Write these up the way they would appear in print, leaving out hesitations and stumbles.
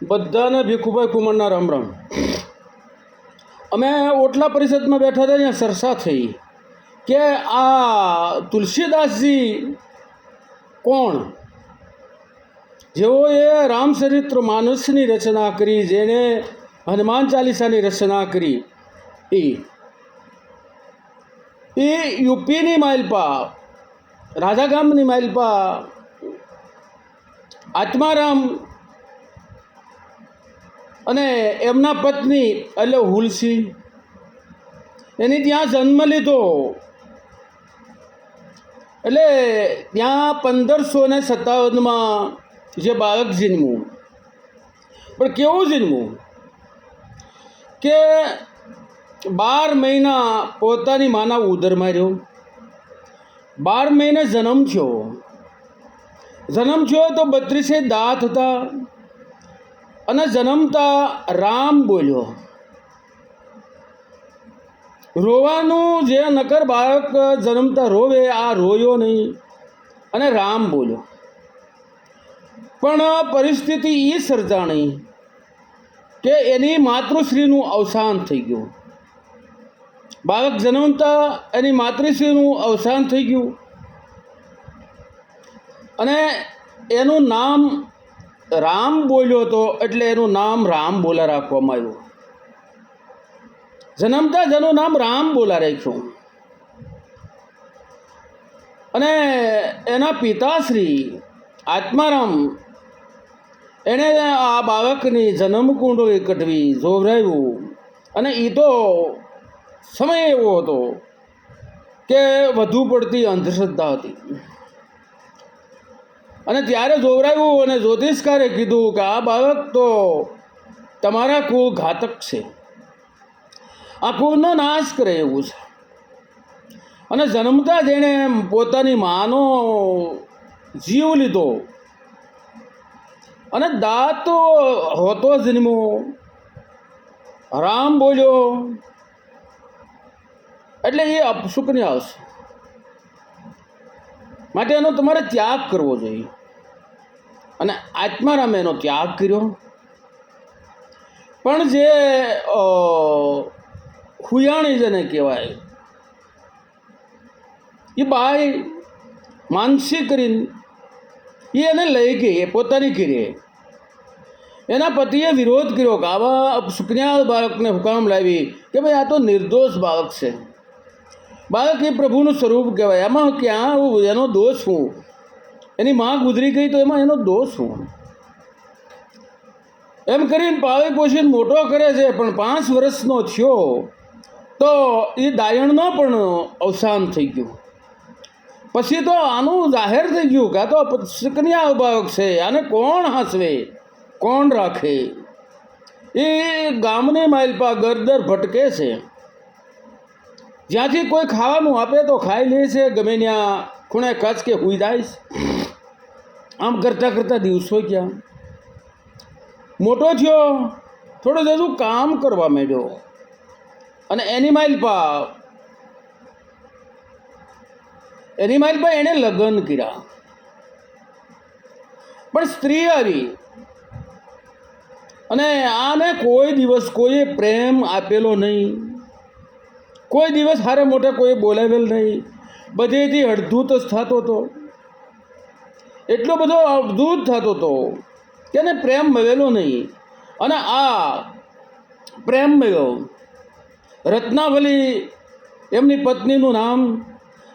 બધાને ભીખુભાઈ કુમારના રામ રામ. અમે ઓટલા પરિષદમાં બેઠા હતા, અહીંયા ચર્ચા થઈ કે આ તુલસીદાસજી કોણ, જેઓએ રામચરિત્ર માનસની રચના કરી, જેણે હનુમાન ચાલીસાની રચના કરી, એ યુપીની માલપા, રાજા ગામની માલપા આત્મારામ અને એમના પત્ની એટલે હુલસી, એની ત્યાં જન્મ લીધો. એટલે ત્યાં 1557માં જે બાળક જન્મ્યું, પણ કેવું જન્મ્યું કે 12 મહિના પોતાની માના ઉદરમાં રહ્યો. 12 મહિને જન્મ થયો તો 32 દાંત હતા અને જન્મતા રામ બોલ્યો. રોવાનું જે નકર બાળક જન્મતા રોવે, આ રોયો નહીં અને રામ બોલ્યો. પણ પરિસ્થિતિ એ સર્જાણી કે એની માતૃશ્રીનું અવસાન થઈ ગયું. બાળક જન્મતા એની માતૃશ્રીનું અવસાન થઈ ગયું અને એનું નામ રામ બોલ્યો હતો, એટલે એનું નામ રામ બોલા રાખવામાં આવ્યું. જન્મતા જેનું નામ રામ બોલા રાખ્યું. અને એના પિતાશ્રી આત્મારામ એણે આ બાળકની જન્મકુંડળી કટવી, જોવરાવ્યું. અને એ તો સમય એવો હતો કે વધુ પડતી અંધશ્રદ્ધા હતી. અને ત્યારે જોવરાવ્યું અને જ્યોતિષકારે કીધું કે આ બાળક તો તમારા કુળ ઘાતક છે, આ કુળનો નાશ કરે એવું છે. અને જન્મતા જેણે પોતાની માનો જીવ લીધો અને દાંત હોતો જન્મ્યો, રામ બોલ્યો, એટલે એ અપશુકની આવશે. માટે એનો તમારે ત્યાગ કરવો જોઈએ. અને આત્મારામે એનો ત્યાગ કર્યો. પણ જે હુયાણી જેને કહેવાય, એ બાઈ માનસી કરીને એ એને લઈ ગઈ, એ પોતાની કરી. એના પતિએ વિરોધ કર્યો કે આવા અપશુકન્યા બાળકને હુકામ લાવી, કે ભાઈ આ તો નિર્દોષ બાળક છે, બાળક એ પ્રભુનું સ્વરૂપ કહેવાય, એમાં ક્યાં એનો દોષ શું? એની માં ગુજરી ગઈ તો એમાં એનો દોષ શું? એમ કરીને પાળી પોષીને મોટો કરે છે. પણ 5 વર્ષનો થયો તો એ દાયણનો પણ અવસાન થઈ ગયું. પછી તો આનું જાહેર થઈ ગયું કે આ તો અપશુકન્યા બાળક છે, આને કોણ હાંસવે, કોણ રાખે? એ ગામની માલપા ગરદર ભટકે છે. જ્યાંથી કોઈ ખાવાનું આપે તો ખાઈ લે છે, ગમે ત્યાં ખૂણે કચ કે હુઈ જાય છે. આમ કરતાં કરતાં દિવસો ગયા. મોટો થયો, થોડું હજુ કામ કરવા માંડ્યો અને એની માલપા એણે લગ્ન કર્યા. પણ સ્ત્રી આવી અને આને કોઈ દિવસ કોઈએ પ્રેમ આપેલો નહીં, કોઈ દિવસ હારે મોટે કોઈ બોલાવેલ નહીં. બધેથી અડધૂત જ થતો હતો, એટલો બધો અડધૂત થતો હતો કે એને પ્રેમ મળેલો નહીં. અને આ પ્રેમ મળ્યો. રત્નાવલી એમની પત્નીનું નામ.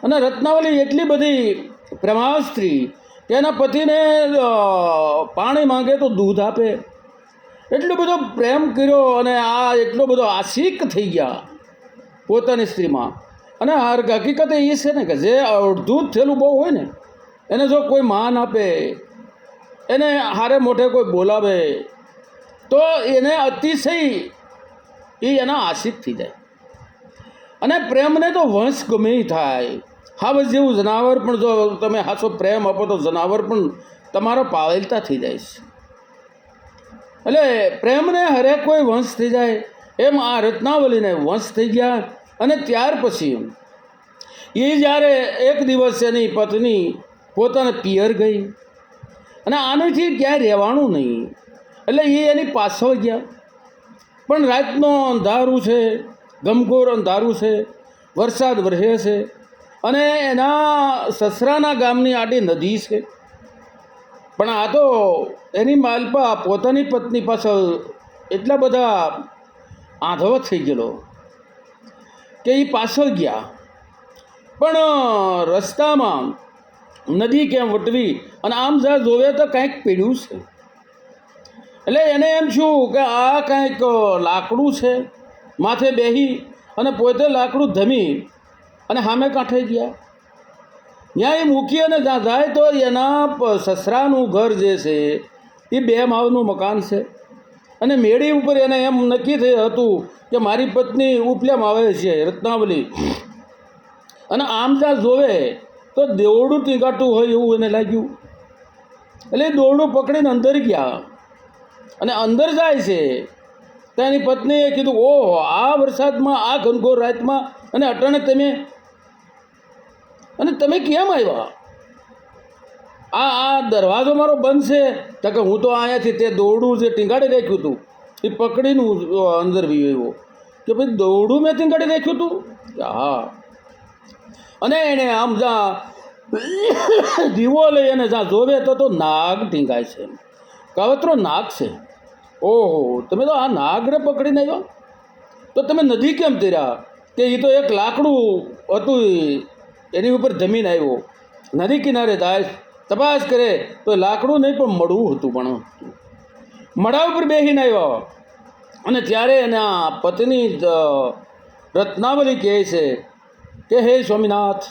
અને રત્નાવલી એટલી બધી પ્રેમાળ સ્ત્રી કે એના પતિને પાણી માંગે તો દૂધ આપે, એટલો બધો પ્રેમ કર્યો. અને આ એટલો બધો આશિક થઈ ગયા પોતાની સ્ત્રીમાં. અને હકીકત એ છે ને કે જે અડધૂત થયેલું બહુ હોય ને, એને જો કોઈ માન આપે, એને હારે મોઢે કોઈ બોલાવે તો એને અતિશય એના આશિક થઈ જાય. અને પ્રેમને તો વંશ ગમે થાય. હા, બસ જેવું જનાવર પણ જો તમે હાસો પ્રેમ આપો તો જનાવર પણ તમારો પાળેલતા થઈ જાય છે. એટલે પ્રેમને હરેક કોઈ વંશ થઈ જાય, એમ આ રત્નાવલીને વંશ થઈ ગયા. અને ત્યાર પછી એ જ્યારે એક દિવસ એની પત્ની પોતાના પિયર ગઈ અને આનાથી ક્યાંય રહેવાનું નહીં, એટલે એ એની પાછળ ગયા. પણ રાતનો અંધારું છે, ગમઘોર અંધારું છે, વરસાદ વરસે છે, અને એના સસરાના ગામની આડી નદી છે. પણ આ તો એની માલપા પોતાની પત્ની પાછળ એટલા બધા આંધળો થઈ ગયેલો કે એ પાછળ ગયા. પણ રસ્તામાં નદી કેમ વટવી, અને આમ જ્યાં જોવે તો કંઈક પીડ્યું છે. એટલે એને એમ શું કે આ કંઈક લાકડું છે, માથે બેહી અને પોતે લાકડું ધમી અને સામે કાંઠે ગયા. ત્યાં એ મૂકી અને જ્યાં જાય તો એના સસરાનું ઘર જે છે એ 2 માળનું મકાન છે. અને મેળી ઉપર એને એમ નક્કી થયું હતું કે મારી પત્ની ઉપલેમ આવે છે, રત્નાવલી. અને આમ જ્યાં જોવે તો દેવડું ટીંગાટું હોય એવું એને લાગ્યું. એટલે એ દોરડું પકડીને અંદર ગયા, અને અંદર જાય છે તો એની પત્નીએ કીધું, ઓહો, આ વરસાદમાં, આ ઘનઘોર રાતમાં, અને અટાણે તમે કેમ આવ્યા? આ દરવાજો મારો બંધ છે. તો કે હું તો અહીંયાથી તે દોરડું જે ટીંગાડી રાખ્યું હતું એ પકડીને અંદર આવ્યો. કે ભાઈ દોરડું મેં ટીંગાડી રાખ્યું હતું? કે હા. અને એણે આમ જ્યાં દીવો લઈ અને જ્યાં જોવે તો નાગ ટીંગાય છે, કાવતરો નાગ છે. ઓહો, તમે તો આ નાગને પકડીને આવ્યો? તો તમે નદી કેમ તર્યા? કે એ તો એક લાકડું હતું, એની ઉપર જમીન આવ્યો. નદી કિનારે જાય, તપાસ કરે તો લાકડું નહીં પણ મળવું હતું. પણ મડા ઉપર બેસીને આવ્યો. અને ત્યારે એના પત્ની રત્નાવલી કહે છે કે હે સ્વામિનાથ,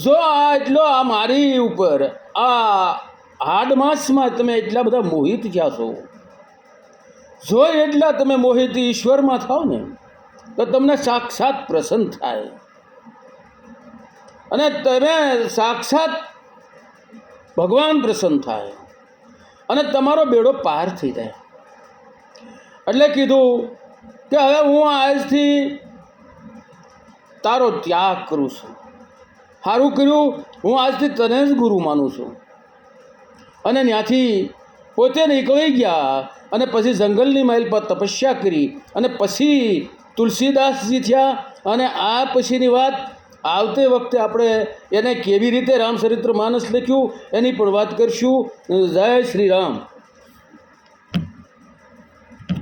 જો આ એટલો આ મારી ઉપર આ હાડમાસમાં તમે એટલા બધા મોહિત થયા છો, જો એટલા તમે મોહિત ઈશ્વરમાં થાવ ને તો તમને સાક્ષાત પ્રસન્ન થાય, અને તમે સાક્ષાત ભગવાન પ્રસન્ન થાય, અને તમારો બેડો પાર થઈ જાય. એટલે કીધું કે હવે હું આજથી તારો ત્યાગ કરું છું. સારું કર્યું, હું આજથી તને જ ગુરુ માનું છું. અને ત્યાંથી પોતે નીકળી ગયા, અને પછી જંગલની મહેલ પર તપસ્યા કરી, અને પછી તુલસીદાસજી થયા. અને આ પછીની વાત આવતી વખતે આપણે એને કેવી રીતે રામચરિત્ર માનસ લખ્યું એની પણ વાત કરીશું. જય શ્રી રામ.